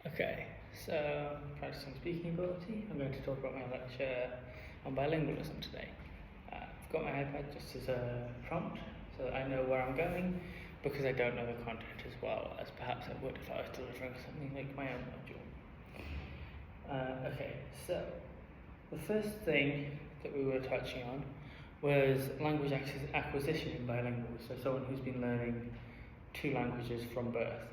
Okay, so practicing speaking ability. I'm going to talk about my lecture on bilingualism today. I've got my iPad just as a prompt so that I know where I'm going because I don't know the content as well as perhaps I would if I was delivering something like my own module. Okay, so the first thing that we were touching on was language acquisition in bilinguals, so someone who's been learning two languages from birth.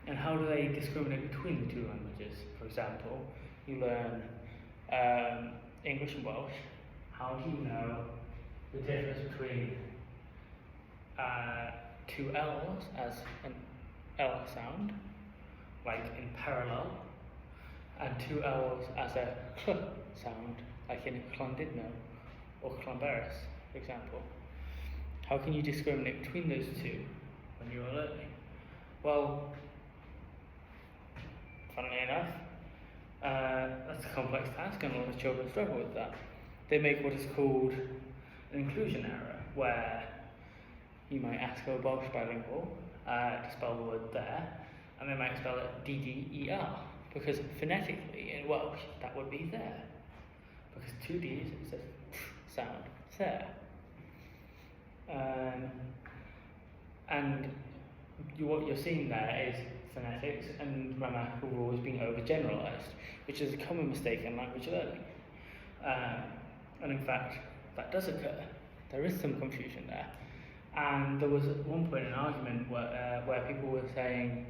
And how do they discriminate between the two languages? For example, you learn English and Welsh. How do you know the difference between two L's as an L sound, like in parallel, and two L's as a cl sound, like in Clondidno or Clonberis, for example? How can you discriminate between those two when you are learning? Well, funnily enough, that's a complex task and a lot of children struggle with that. They make what is called an inclusion error, where you might ask a Welsh bilingual to spell the word there, and they might spell it D-D-E-R, because phonetically in Welsh that would be there. Because two D's, it says sound, there. And what you're seeing there is phonetics and grammatical rules being overgeneralized, which is a common mistake in language learning. And in fact, that does occur. There is some confusion there. And there was at one point an argument where people were saying,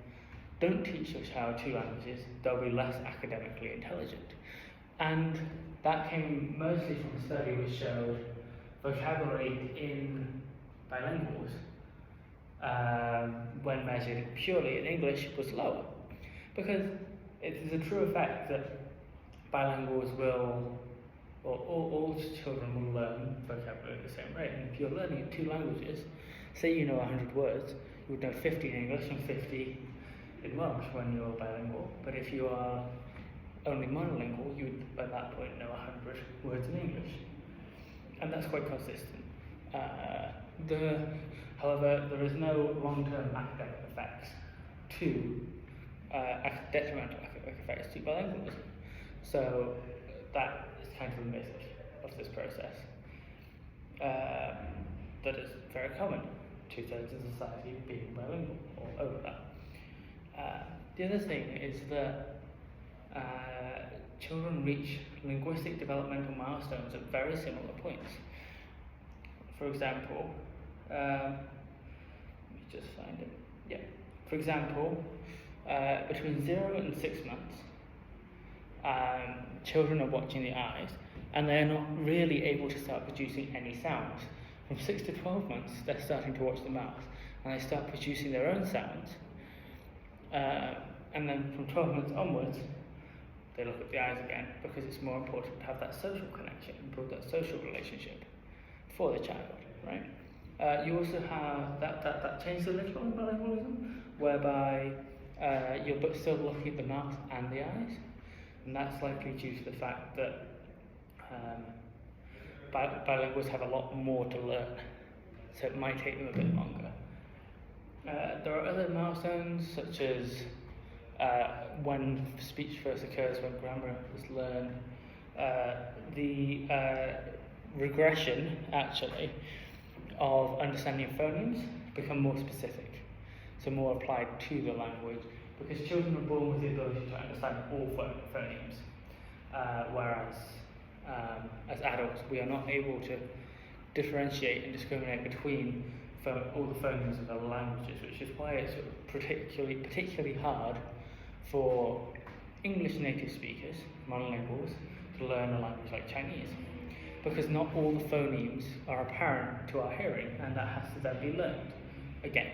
don't teach your child two languages, they'll be less academically intelligent. And that came mostly from a study which showed vocabulary in bilinguals when measured purely in English was lower, because it is a true effect that bilinguals will, or all children will learn vocabulary at the same rate. And if you're learning two languages, say you know 100 words, you would know 50 in English and 50 in Welsh when you're bilingual. But if you are only monolingual, you would by that point know 100 words in English, and that's quite consistent. However, there is no long-term academic effects to detrimental academic effects to bilingualism. So that is kind of the message of this process. That is very common, 2/3 of society being bilingual or over that. The other thing is that children reach linguistic developmental milestones at very similar points. For example, let me just find it. Yeah. For example, between 0 and 6 months, children are watching the eyes, and they are not really able to start producing any sounds. From 6 to 12 months, they're starting to watch the mouth, and they start producing their own sounds. And then from 12 months onwards, they look at the eyes again, because it's more important to have that social connection and build that social relationship for the child, right? You also have that changes a little in bilingualism, whereby you're still looking at the mouth and the eyes, and that's likely due to the fact that bilinguals have a lot more to learn, so it might take them a bit longer. There are other milestones, such as when speech first occurs, when grammar is learned, the regression, actually, of understanding phonemes become more specific, so more applied to the language, because children are born with the ability to understand all phonemes, whereas as adults we are not able to differentiate and discriminate between all the phonemes of other languages, which is why it's particularly hard for English native speakers, monolinguals, to learn a language like Chinese, because not all the phonemes are apparent to our hearing, and that has to then be learned again.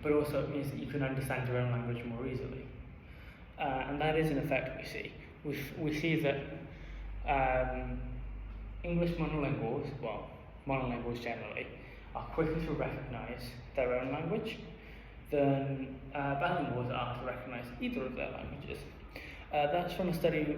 But also it means that you can understand your own language more easily. And that is an effect we see. We see that English monolinguals, well, monolinguals generally, are quicker to recognise their own language than bilinguals are to recognise either of their languages. That's from a study,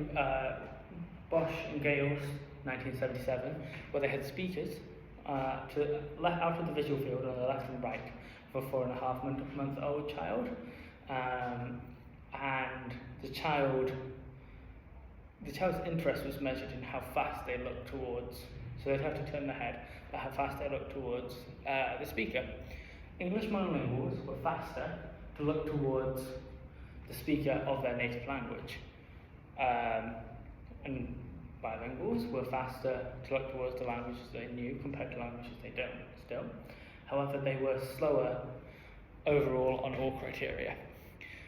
Bosch and Gales, 1977, where they had speakers out of the visual field on the left and right of a 4.5-month-old child, and the child's interest was measured in how fast they looked towards. So they'd have to turn their head, but how fast they looked towards the speaker. English monolinguals were faster to look towards the speaker of their native language, and bilinguals were faster to look towards the languages they knew compared to languages they don't still. However, they were slower overall on all criteria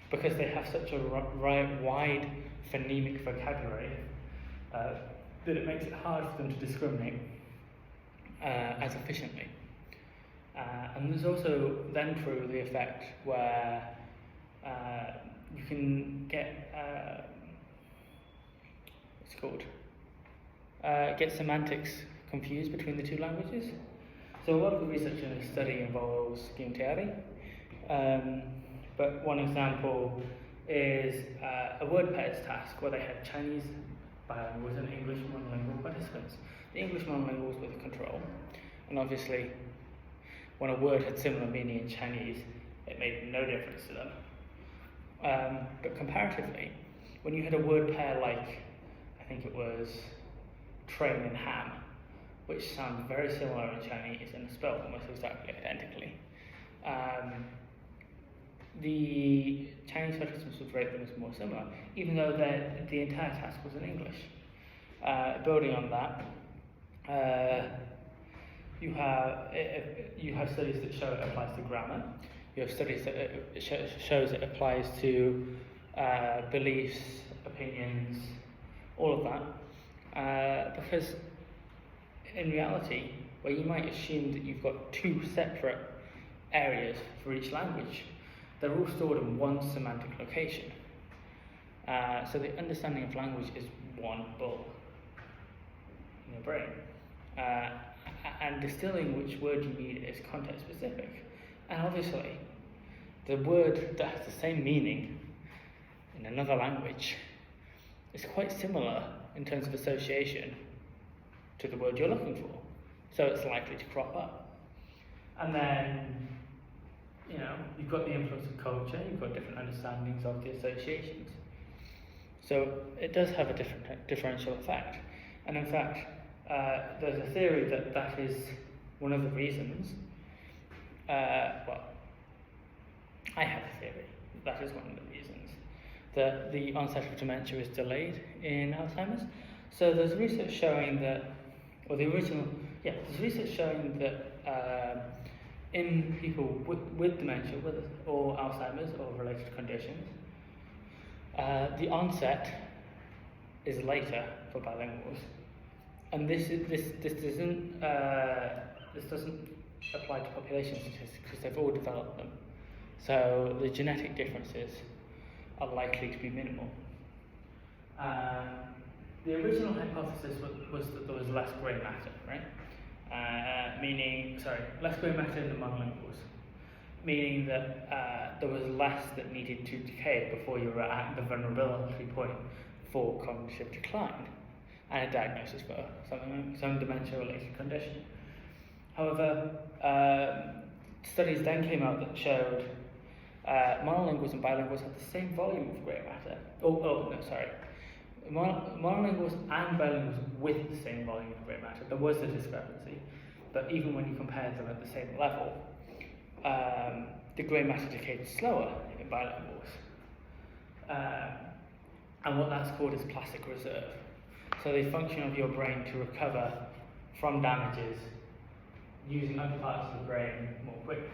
because they have such a wide phonemic vocabulary that it makes it hard for them to discriminate as efficiently. And there's also then true the effect where you can get get semantics confused between the two languages. So a lot of the research in this study involves game theory, but one example is a word pairs task where they had Chinese bilinguals and English monolingual participants. The English monolinguals were the control, and obviously when a word had similar meaning in Chinese, it made no difference to them. But comparatively, when you had a word pair like, I think it was train and ham, which sound very similar in Chinese and spelled almost exactly identically, the Chinese participants would rate them as more similar, even though the entire task was in English. Building on that, you have studies that show it applies to grammar. You have studies that shows it applies to beliefs, opinions, all of that. Because in reality, where you might assume that you've got two separate areas for each language, they're all stored in one semantic location. So the understanding of language is one bulk in your brain. And distilling which word you need is context specific. And obviously, the word that has the same meaning in another language is quite similar in terms of association to the word you're looking for. So it's likely to crop up. And then, you've got the influence of culture, you've got different understandings of the associations. So it does have a differential effect. And in fact, there's a theory that is one of the reasons, I have a theory that is one of the reasons that the onset of dementia is delayed in Alzheimer's. So there's research showing that, there's research showing that in people with dementia or Alzheimer's or related conditions, the onset is later for bilinguals. And this doesn't apply to population statistics because they've all developed them. So the genetic differences are likely to be minimal. The original hypothesis was that there was less grey matter, right? Less grey matter in the monolinguals, meaning that there was less that needed to decay before you were at the vulnerability point for cognitive decline and a diagnosis for some dementia-related condition. However, studies then came out that showed monolinguals and bilinguals had the same volume of grey matter. Monolinguals and bilinguals with the same volume of grey matter. There was a discrepancy, but even when you compared them at the same level, the grey matter decayed slower in bilinguals. And what that's called is plastic reserve. So the function of your brain to recover from damages using other parts of the brain more quickly.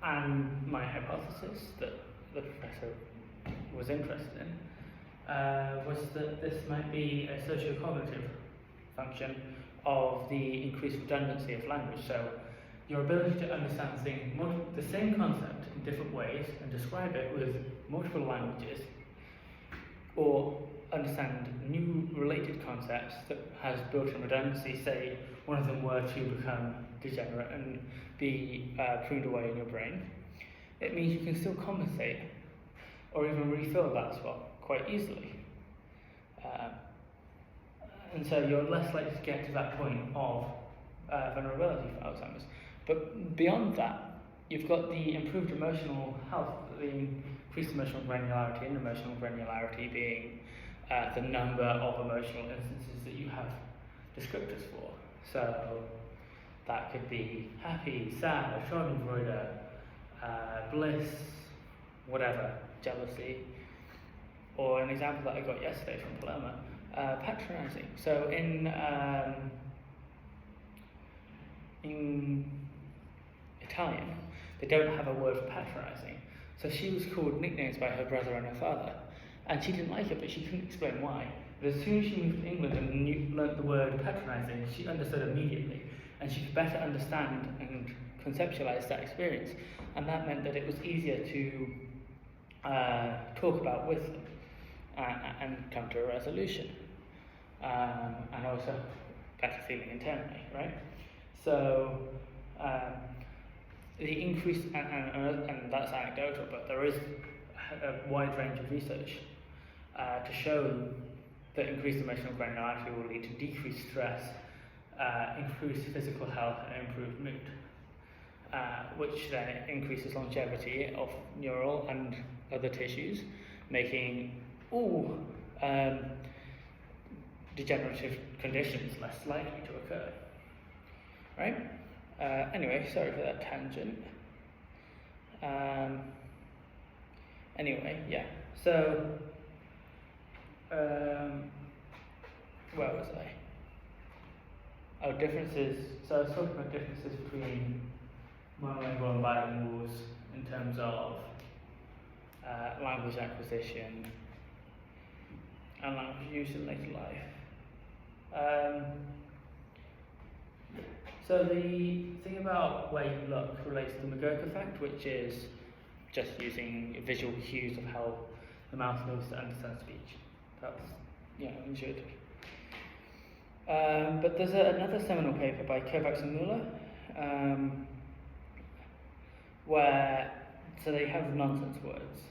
And my hypothesis that the professor was interested in was that this might be a socio-cognitive function of the increased redundancy of language. So your ability to understand the same concept in different ways and describe it with multiple languages, or understand new related concepts that has built-in redundancy, say one of them were to become degenerate and be pruned away in your brain, it means you can still compensate or even refill that spot quite easily. And so you're less likely to get to that point of vulnerability for Alzheimer's. But beyond that, you've got the improved emotional health, the increased emotional granularity, and emotional granularity being the number of emotional instances that you have descriptors for. So that could be happy, sad, schadenfreude, bliss, whatever, jealousy, or an example that I got yesterday from Paloma, patronizing. So in Italian, they don't have a word for patronizing. So she was called nicknames by her brother and her father, and she didn't like it, but she couldn't explain why. But as soon as she moved to England and learnt the word patronizing, she understood immediately, and she could better understand and conceptualize that experience, and that meant that it was easier to talk about with them and come to a resolution, and also better feeling internally, right? So the increase, and that's anecdotal, but there is a wide range of research to show that increased emotional granularity will lead to decreased stress, increased physical health, and improved mood, which then increases longevity of neural and other tissues, making all degenerative conditions less likely to occur. Right? Anyway, sorry for that tangent. Anyway, yeah. So, where was I? Oh, differences. So I was talking about differences between monolingual and bilinguals in terms of language acquisition and language use in later life. So the thing about where you look relates to the McGurk effect, which is just using visual cues of how the mouth moves to understand speech. That's, intuitive. But there's another seminal paper by Kovacs and Muller, where so they have nonsense words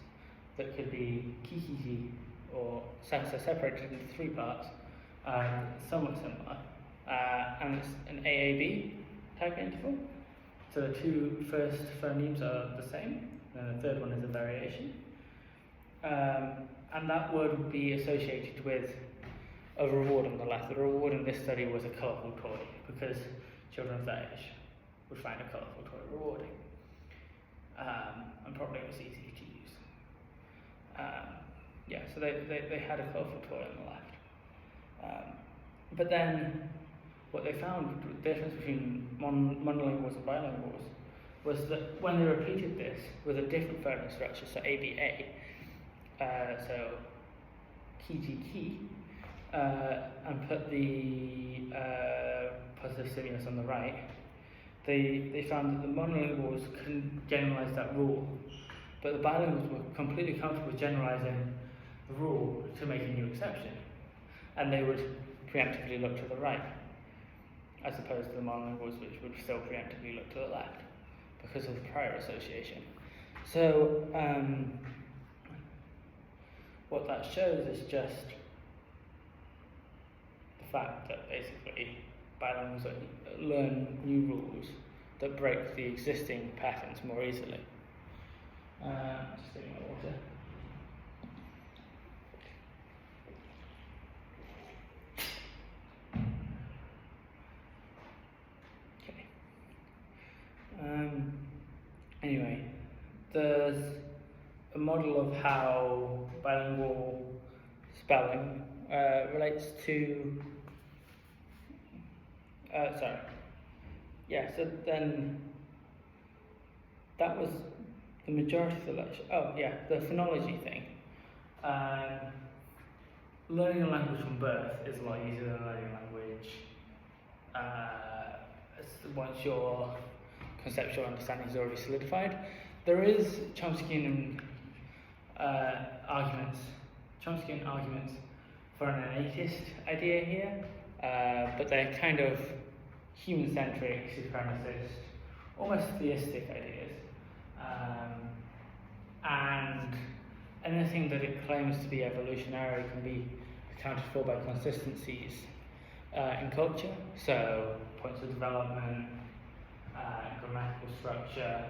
that could be ki, or separated into three parts, somewhat similar. And it's an AAB type interval. So the two first phonemes are the same, and the third one is a variation. And that word would be associated with a reward on the left. The reward in this study was a colourful toy, because children of that age would find a colourful toy rewarding. And probably it was easy to use. So they had a colourful toy on the left. But then what they found, the difference between monolinguals and bilinguals, was that when they repeated this with a different phoneme structure, so ABA, so ki, and put the positive stimulus on the right, they found that the monolinguals couldn't generalize that rule, but the bilinguals were completely comfortable generalizing the rule to make a new exception, and they would preemptively look to the right, as opposed to the monolinguals, which would still preemptively look to the left because of the prior association. So what that shows is just the fact that basically bilinguals learn new rules that break the existing patterns more easily. Just taking my water. Anyway, there's a model of how bilingual spelling relates to. So then that was the majority of the lecture. Oh, yeah, the phonology thing. Learning a language from birth is a lot easier than learning a language once your conceptual understanding is already solidified. There is Chomskyan arguments for an innatist idea here, but they're kind of human-centric, supremacist, almost theistic ideas. And anything that it claims to be evolutionary can be accounted for by consistencies in culture, so points of development, grammatical structure,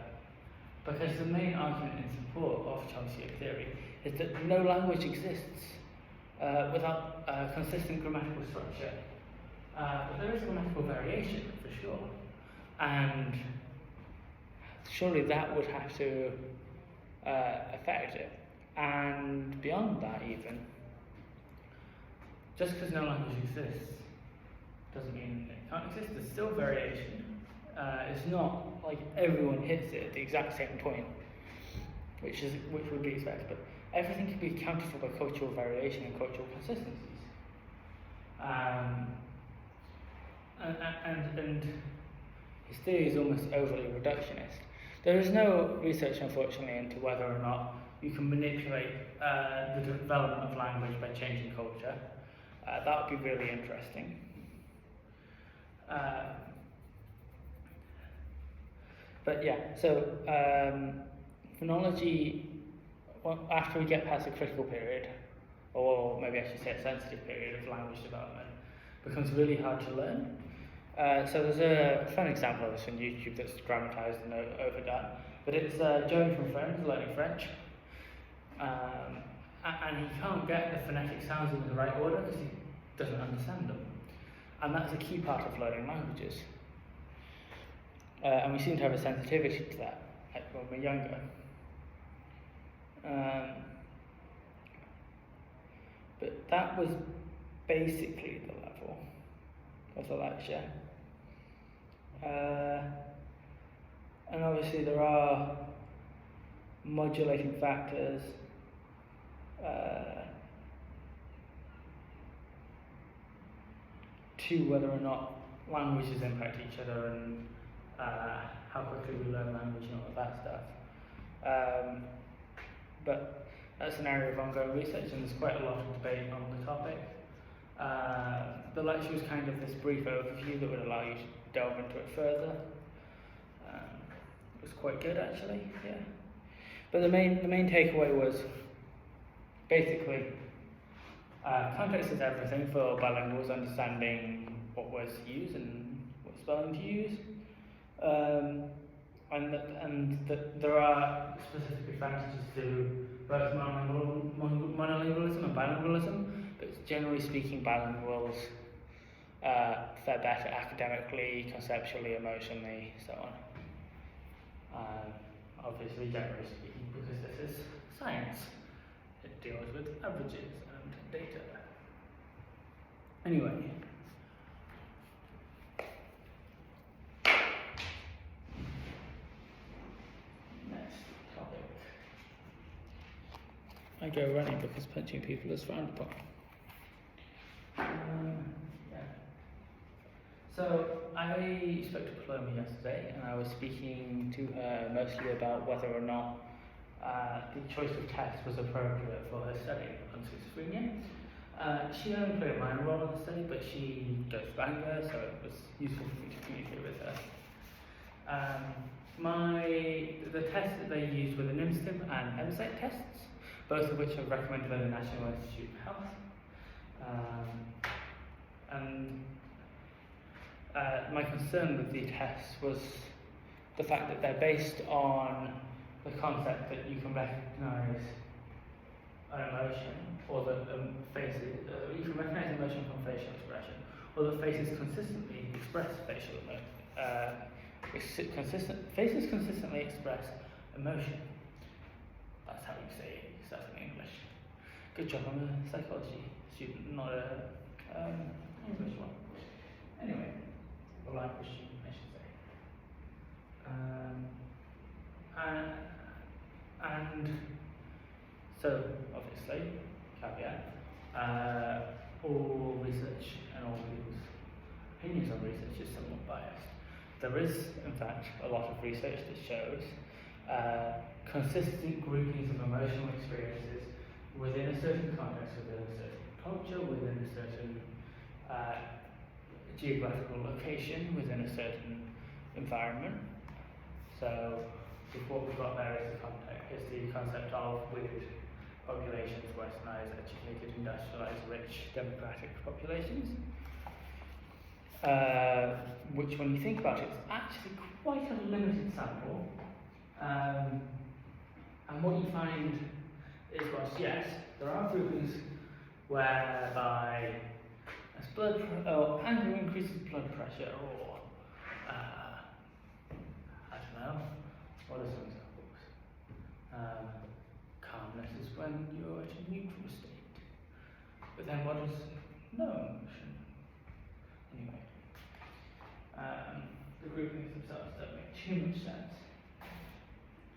because the main argument in support of Chomsky theory is that no language exists without consistent grammatical structure. But there is grammatical variation, for sure. And surely that would have to affect it. And beyond that, even, just because no language exists doesn't mean it can't exist. There's still variation. It's not like everyone hits it at the exact same point, which would be expected. But everything can be accounted for by cultural variation and cultural consistencies. And his theory is almost overly reductionist. There is no research, unfortunately, into whether or not you can manipulate the development of language by changing culture. That would be really interesting. But yeah, so phonology, after we get past the critical period, or maybe I should say a sensitive period of language development, becomes really hard to learn. So there's a fun example of this on YouTube that's dramatized and overdone, but it's Joey from Friends learning French, and he can't get the phonetic sounds in the right order because he doesn't understand them, and that's a key part of learning languages. And we seem to have a sensitivity to that when we're younger. But that was basically the level of the lecture. And obviously there are modulating factors to whether or not languages impact each other and how quickly we learn language and all of that stuff. But that's an area of ongoing research, and there's quite a lot of debate on the topic. The lecture was kind of this brief overview that would allow you to delve into it further. It was quite good, actually, yeah. But the main takeaway was basically context is everything for bilinguals, understanding what words to use and what spelling to use. And that there are specific advantages to both monolingualism and bilingualism, but generally speaking, bilinguals fare better academically, conceptually, emotionally, so on. Obviously, generally speaking, because this is science, it deals with averages and data. Anyway. I go running because punching people is frowned upon. Yeah. So I spoke to Paloma yesterday, and I was speaking to her mostly about whether or not the choice of text was appropriate for her study on schizophrenia. She only played a minor role in the study, but she goes to Bangor, so it was useful for me to communicate with her. The tests that they used were the NIMSTIM and MSET tests, both of which are recommended by the National Institute of Health. My concern with the tests was the fact that they're based on the concept that you can recognise an emotion, or that you can recognise emotion from facial expression, or that faces consistently express facial faces consistently express emotion. That's how you say stuff in English. Good job, I'm a psychology student, not a English one. Anyway, a language student, I should say. And so, obviously, caveat, all research and all people's opinions on research is somewhat biased. There is, in fact, a lot of research that shows consistent groupings of emotional experiences within a certain context, within a certain culture, within a certain geographical location, within a certain environment. So, what we've got there is the concept of weird populations, westernized, educated, industrialized, rich, democratic populations. which when you think about it, is actually quite a limited sample. And what you find is, whilst yes, there are groupings whereby as anger increases blood pressure, or I don't know, what are some examples? Calmness is when you're at a neutral state. But then what is no emotion? Anyway, the groupings themselves don't make too much sense.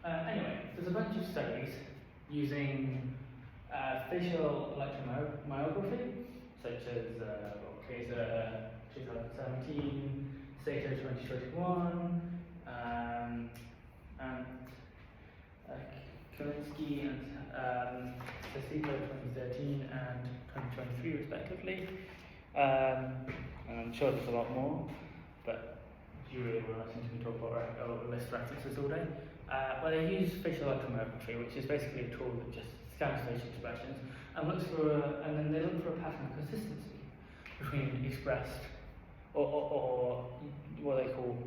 Anyway, there's a bunch of studies using facial electromyography, such as CASA 2017, SATO 2021, and Kalinsky and Sasico 2013 and 2023 respectively. And I'm sure there's a lot more, but you really want to listen to me talk about list references all day. Well, they use facial electromyography, which is basically a tool that just scans facial expressions and and then they look for a pattern of consistency between expressed or what they call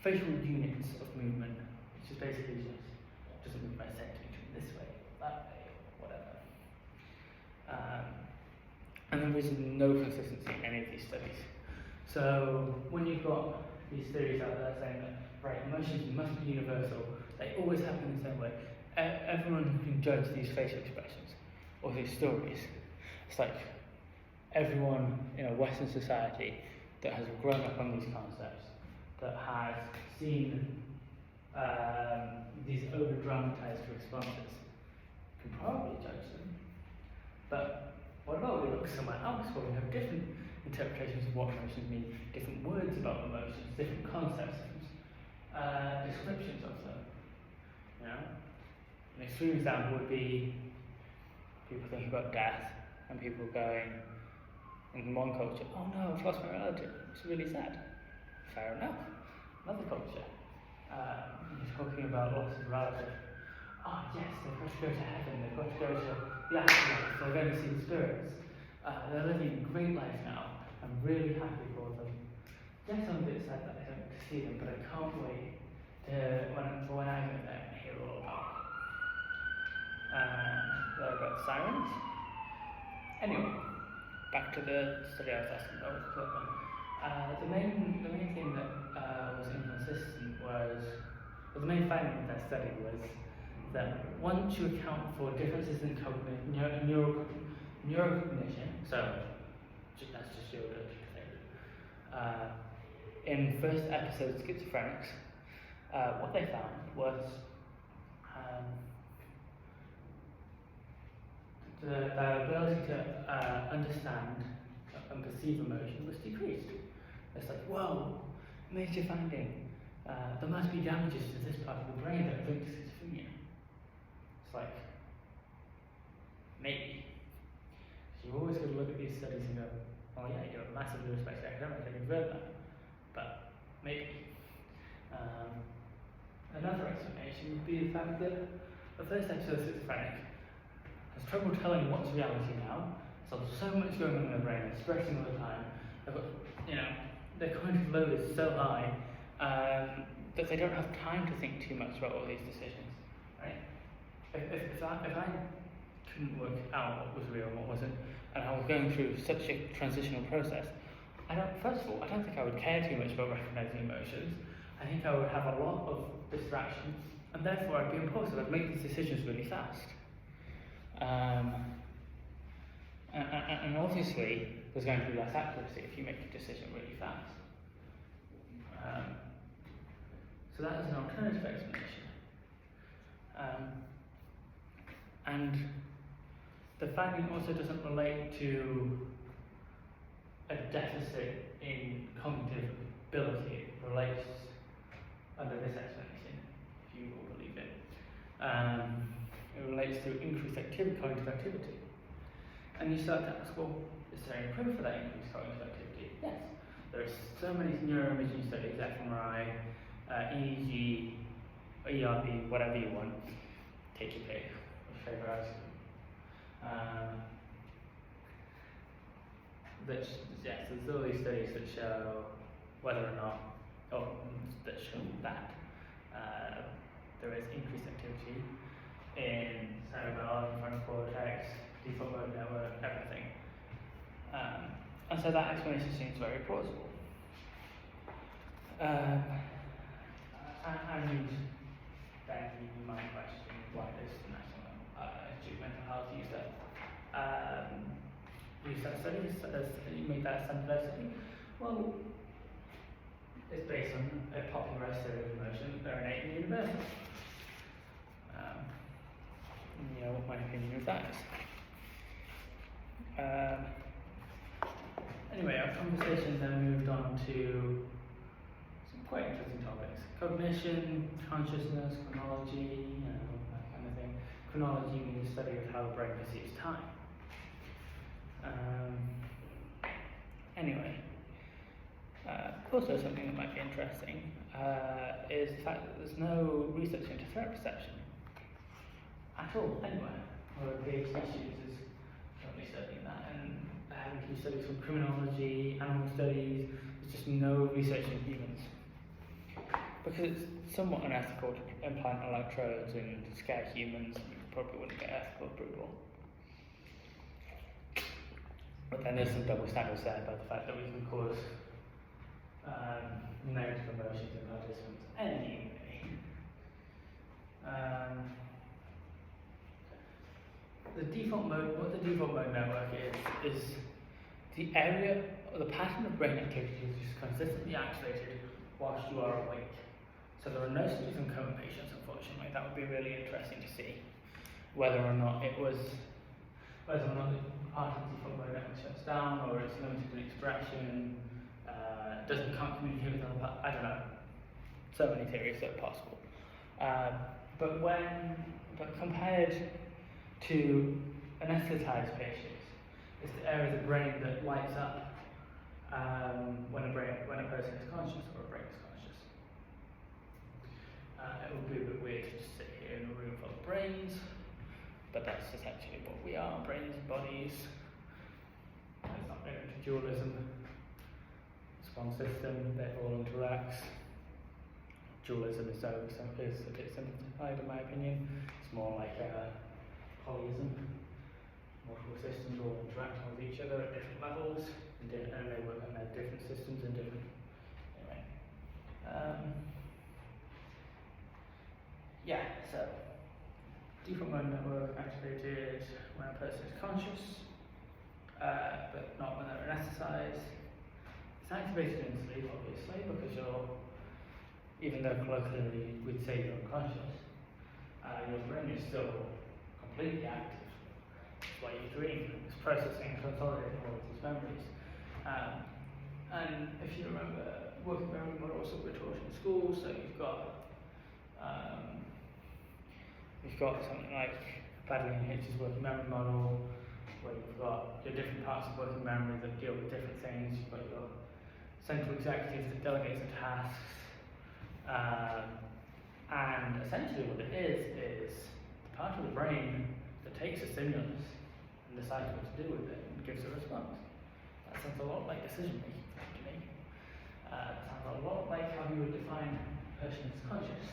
facial units of movement, which is basically just doesn't move by a centimeter this way, that way, whatever. And there is no consistency in any of these studies. So when you've got these theories out there saying that right, emotions must be universal, they always happen the same way. Everyone can judge these facial expressions or these stories. It's like everyone in a Western society that has grown up on these concepts, that has seen these over-dramatized responses, can probably judge them. But what about we look somewhere else where we have different interpretations of what emotions mean, different words about emotions, different concepts, descriptions of them. You know? An extreme example would be people thinking about death and people going, in one culture, oh no, I've lost my relative, it's really sad. Fair enough. Another culture, you're talking about loss of relative. Oh yes, they've got to go to heaven, they've got to go to the afterlife, they're going to see the spirits. They're living a great life now. I'm really happy for them. Yes, I'm a bit sad that I don't get to see them, but I can't wait for when I go there and hear all about it. There about sirens. Anyway, back to the study I was asking about with Clinton. The main thing that was inconsistent was, well, the main finding of that study was that once you account for differences in neurocognition, so that's just your ability to think. In first episode schizophrenics, what they found was their ability to understand and perceive emotion was decreased. It's like, whoa, major finding. There must be damages to this part of the brain that link to schizophrenia. It's like, maybe. So you've always got to look at these studies and go, oh yeah, you're a massively respected academic, I can that. But maybe. Another explanation would be the fact that the first episode of schizophrenic has trouble telling what's reality now. So there's so much going on in their brain, it's stressing all the time. They've got, their cognitive load is so high that they don't have time to think too much about all these decisions. Right? If I couldn't work out what was real and what wasn't, and I was going through such a transitional process, first of all, I don't think I would care too much about recognizing emotions. I think I would have a lot of distraction, and therefore I'd be impulsive. I'd make these decisions really fast. And obviously, there's going to be less accuracy if you make a decision really fast. So that is an alternative explanation. And the finding also doesn't relate to a deficit in cognitive ability. It relates, under this explanation, if you will believe it, it relates to increased cognitive activity. And you start to ask, well, is there any proof for that increased cognitive activity? Yes. There are so many neuroimaging studies, fMRI, EEG, ERP, whatever you want. Take your pick, your favourite item. yes, there's all these studies that show whether or not, or that show that there is increased activity in cerebellum, frontal cortex, default mode network, everything. And so that explanation seems very plausible. And then you might question why does the National Institute of Mental Health use that study, you made that standardized study? Well, it's based on a popularized theory of emotion that are innate and universal. You know what my opinion of that is. Anyway, our conversation then moved on to some quite interesting topics. Cognition, consciousness, chronology, that kind of thing. Chronology means the study of how the brain perceives time. Anyway, also something that might be interesting is the fact that there's no research into threat perception at all, anywhere. Or PhD students is currently studying that, and having to do studies from criminology, animal studies, there's just no research in humans. Because it's somewhat unethical to implant electrodes and scare humans, you probably wouldn't get ethical approval. But then there's some double standards there by the fact that we can cause negative emotions in participants anyway. What the default mode network is the area or the pattern of brain activity which is consistently activated whilst you are awake. So there are no studies on coma patients, unfortunately. That would be really interesting to see whether or not the part of the default mode network shuts down, or it's limited in expression, can't communicate with other parts. I don't know. So many theories that are possible. But compared to anesthetized patients, it's the area of the brain that lights up when a person is conscious or a brain is conscious. It would be a bit weird to just sit here in a room full of brains, but that's essentially what we are: brains and bodies. It's not going into dualism. It's one system that all interacts. Dualism is a bit simplified in my opinion. It's more like polyism. Multiple systems all interacting with each other at different levels, and they work on their different systems and different. Anyway, so default mode network activated when a person is conscious, but not when they're anesthetized. It's activated in sleep, obviously, because even though colloquially we'd say you're unconscious, your brain is still completely active. That's why you dream. It's processing and consolidating all of these memories. And if you remember working memory models that we're taught in school, so you've got something like Baddeley and Hitch's working memory model, where you've got your different parts of working memory that deal with different things. You've got your central executive that delegates the tasks. And essentially what it is the part of the brain that takes a stimulus and decides what to do with it and gives a response. That sounds a lot like decision making to me. It sounds a lot like how you would define a person as conscious,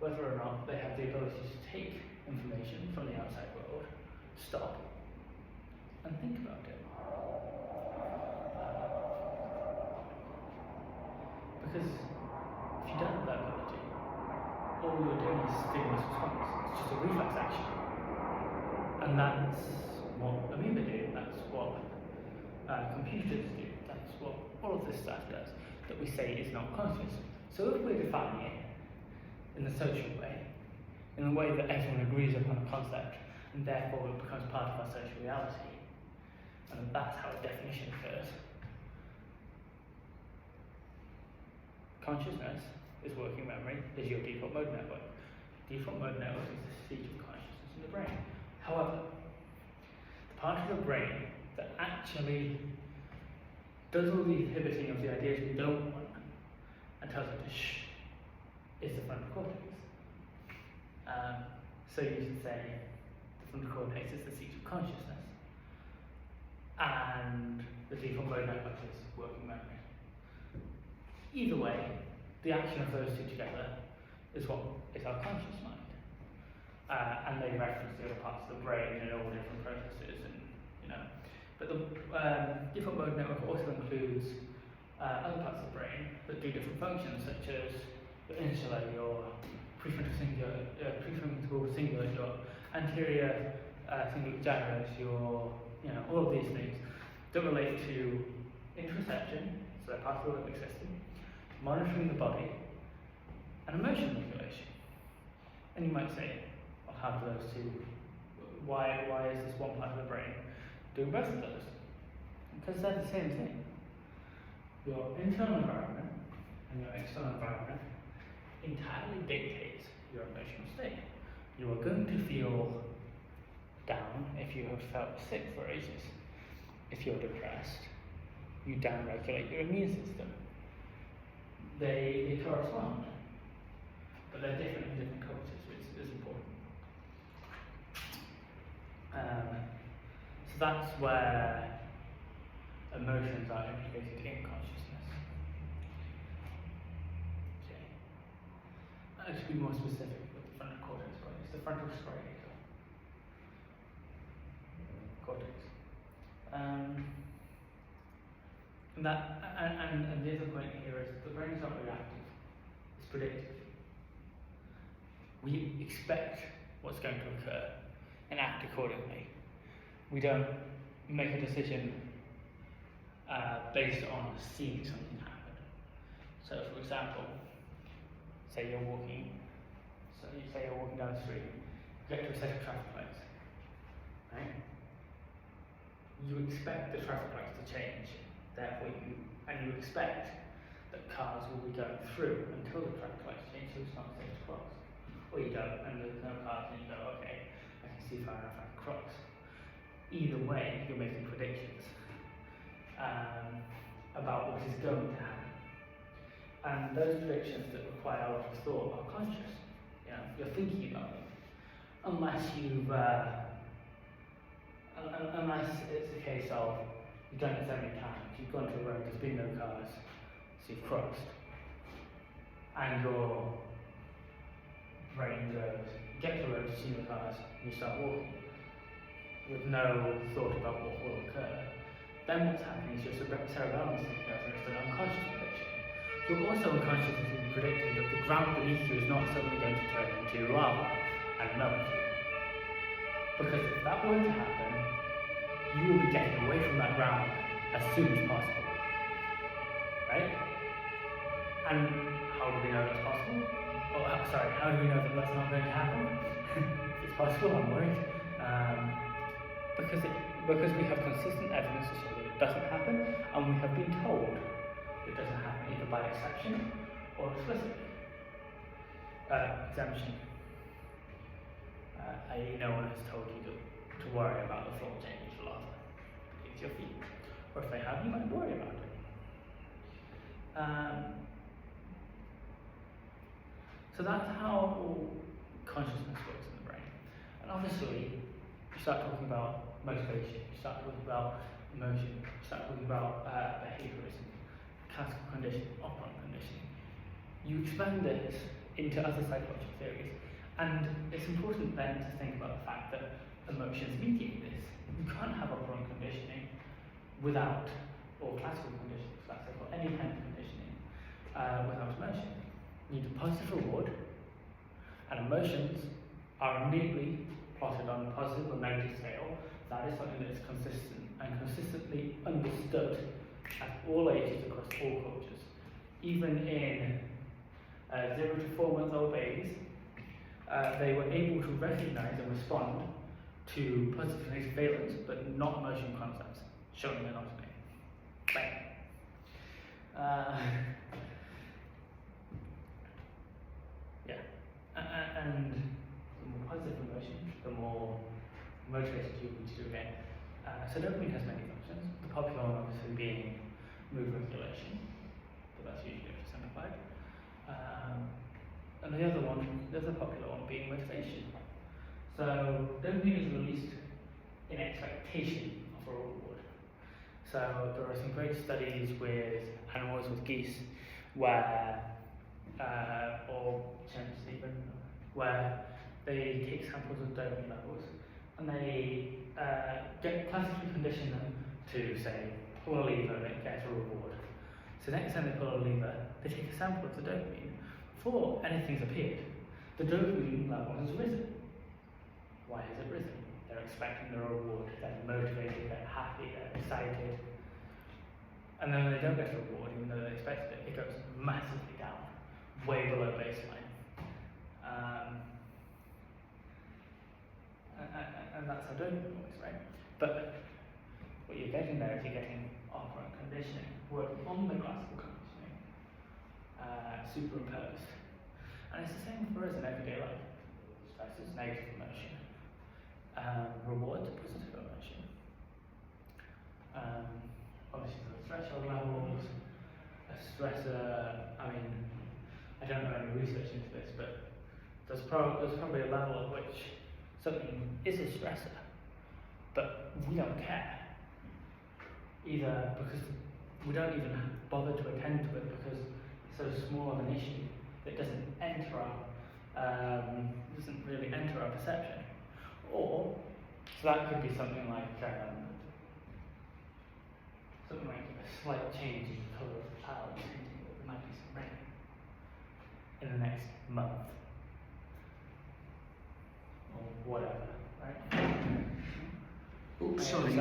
whether or not they have the ability to take information from the outside world, stop, and think about it. Because if you don't have that ability, all you're doing is stimulus response. It's just a reflex action. And that's what amoeba do, that's what computers do, that's what all of this stuff does, that we say is not conscious. So if we're defining it in the social way, in a way that everyone agrees upon a concept, and therefore it becomes part of our social reality, and that's how its definition occurs. Consciousness is working memory, is your default mode network. Default mode network is the seat of consciousness in the brain. However, the part of the brain that actually does all the inhibiting of the ideas we don't want and tells it to shh is the frontal cortex. So you should say the frontal cortex is the seat of consciousness. and the default mode network is working memory. Either way, the action of those two together is what is our conscious mind. And they reference the other parts of the brain and all different processes, and But the default mode network also includes other parts of the brain that do different functions, such as your insula, your prefrontal cingulate, your anterior cingulate gyrus, your all of these things that relate to interoception, so they're part of the limbic system, monitoring the body, and emotion regulation. And you might say, well, how do those two? Why is this one part of the brain doing both of those? Because they're the same thing. Your internal environment and your external environment entirely dictates your emotional state. You are going to feel down if you have felt sick for ages. If you're depressed, you downregulate your immune system. They correspond, but they're different in different cultures, which is important. So that's where emotions are implicated in consciousness. Okay. And to be more specific with the frontal cortex, it's the frontal striatal cortex. And the other point here is the brain is not reactive, it's predictive. We expect what's going to occur and act accordingly. We don't make a decision based on seeing something happen. So, for example, say you're walking down the street, you get to a set of traffic lights, right? You expect the traffic lights to change, therefore you expect that cars will be going through until the traffic lights change, so it's not safe to cross. Or you don't, and there's no cars, and you go, okay, I can see far enough, I can cross. Either way, you're making predictions about what is going to happen. And those predictions that require a lot of thought are conscious. You're thinking about them. Unless it's a case of you've done it so many times, you've gone to a road, there's been no cars, so you've crossed. And your brain goes, get to the road to see the cars, and you start walking with no thought about what will occur. Then what's happening is your cerebellum is taking over, it's an unconscious prediction. You're also unconsciously predicting that the ground beneath you is not suddenly going to turn into lava and melt. Because if that were to happen, you will be getting away from that ground as soon as possible. Right? And how do we know that's possible? How do we know that that's not going to happen? If it's possible, I'm worried. Because we have consistent evidence to show that it doesn't happen, and we have been told it doesn't happen either by exception or explicitly. Exemption. No one has told you to worry about the floor change for lava beneath your feet. Or if they have, you might worry about it. So that's how consciousness works in the brain. And obviously, you start talking about motivation, you start talking about emotion, you start talking about behaviorism, classical conditioning, operant conditioning. You expand this into other psychological theories, and it's important then to think about the fact that emotions mediate this. You can't have operant conditioning without, or classical conditioning, or any kind of conditioning without emotion. You need a positive reward, and emotions are immediately plotted on a positive or negative scale. That is something that is consistent and consistently understood at all ages across all cultures. Even in 0 to 4 month old babies, they were able to recognize and respond to positive and negative valence, but not emotional concepts, showing anatomy. Bang. And the more positive emotion, the more motivated you will be to do it. So dopamine has many functions, the popular one obviously being mood regulation, but that's usually oversimplified. And the other popular one being motivation. So dopamine is released in expectation of a reward. So there are some great studies with animals, with geese, where, or chimps even, where they take samples of dopamine levels and they classically condition them to, say, pull a lever and get a reward. So next time they pull a lever, they take a sample of the dopamine. Before anything's appeared, the dopamine level has risen. Why has it risen? They're expecting the reward, they're motivated, they're happy, they're excited. And then when they don't get a reward, even though they expected it, it goes massively down, way below baseline. And that's how dopamine works, right? But what you're getting there is you're getting operant conditioning, working on the classical conditioning, superimposed. And it's the same for us in everyday life. Stress is negative emotion. Reward is positive emotion. Obviously, the threshold levels, a stressor. I mean, I don't know any research into this, but there's probably a level at which something is a stressor, but we don't care. Either because we don't even bother to attend to it because it's so small of an issue that doesn't really enter our perception. Or, so that could be something like a slight change in the colour of the clouds, hinting that there might be some rain in the next month. Or whatever, right? Oops, sorry.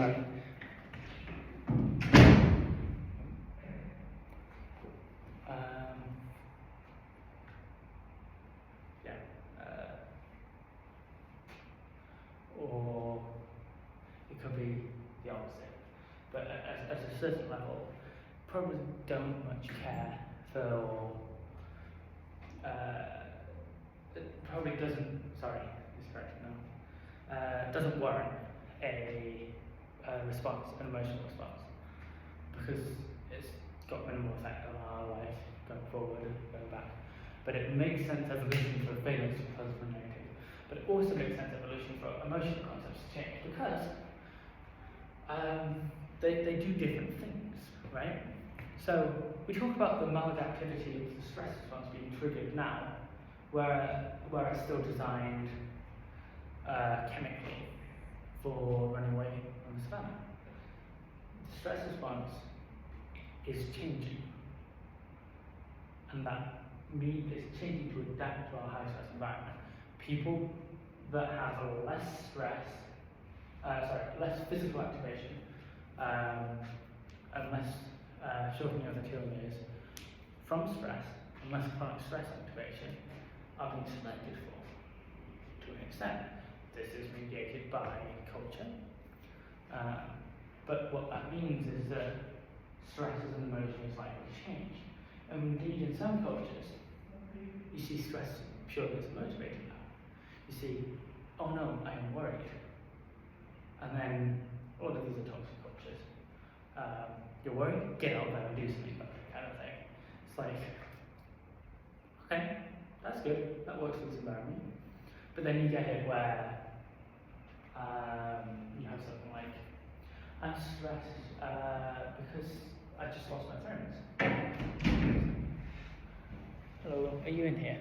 Or it could be the opposite. But at a certain level, probably don't much care for. It probably doesn't. Sorry, it's correct now. Doesn't warrant a response, an emotional response, because it's got minimal effect on our life going forward and going back. But it makes sense evolution for feelings to be positive and negative. But it also makes sense evolution for emotional concepts to change because they do different things, right? So we talk about the maladaptivity of the stress response being triggered now, where it's still designed chemically for running away from the savannah. The stress response is changing, and that is changing to adapt to our high stress environment. People that have less physical activation, and less shortening of the telomeres from stress, and less chronic stress activation, are being selected for, to an extent. This is mediated by culture, but what that means is that stress as an emotion is likely to change. And indeed, in some cultures, you see stress purely as a motivator. You see, oh no, I am worried. And then, all of these are toxic cultures. You're worried? Get out there and do something about it, kind of thing. It's like, okay, that's good, that works for this environment. But then you get it where you have something like, I'm stressed because I just lost my friends. Hello, are you in here?